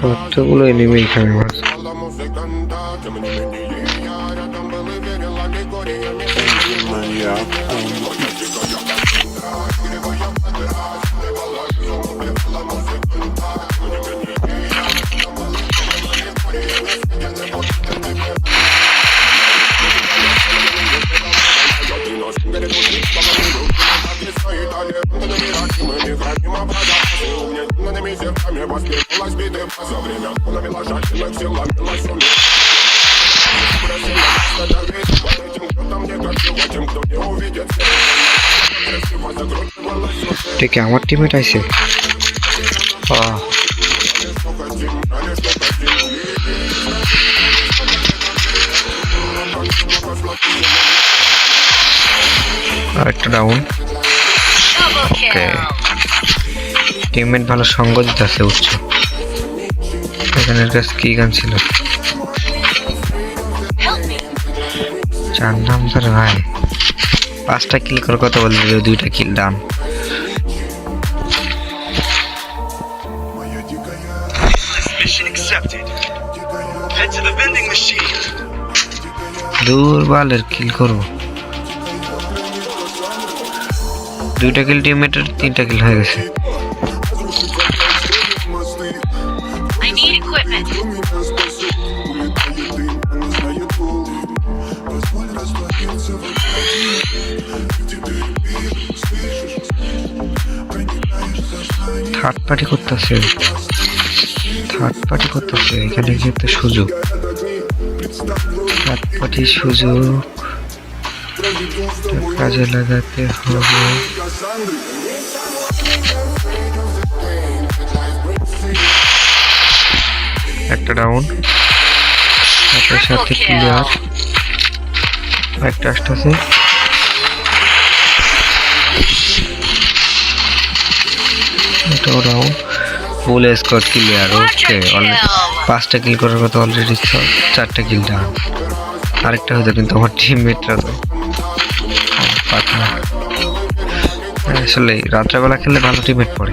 কতগুলো এনিমি এখানে আছে। ঠিক আমার টিমমেট আইছে। আরেকটা ডাউন। ওকে, টিমমেট ভালো সঙ্গ দিতেছে। উচ্চ এখানের কাছে কি গান ছিল? 4 নাম্বার ভাই 5টা কিল করার কথা বলছিল, 2টা কিল ডান। দূর বালের কিল করবো। 2টা কিল টিমমেটের, 3টা কিল হয়ে গেছে। থার্ড পার্টি করতেছে এখানে যেতে সুযোগ। থার্ড পার্টি সুযোগ কাজে লাগাতে হবে। একটা ডাউন, সাথে সাথে ক্লিয়ার। একটা আসতেছে, এটাও down. Full score clear. Okay, 5টা কিল করার কথা অলরেডি 4টা কিল ডাউন। আরেকটা হয়তো, কিন্তু আমার টিমমেটরা তো পাতা। আসলে রাত্রেবেলা খেললে ভালো টিমমেট পড়ে।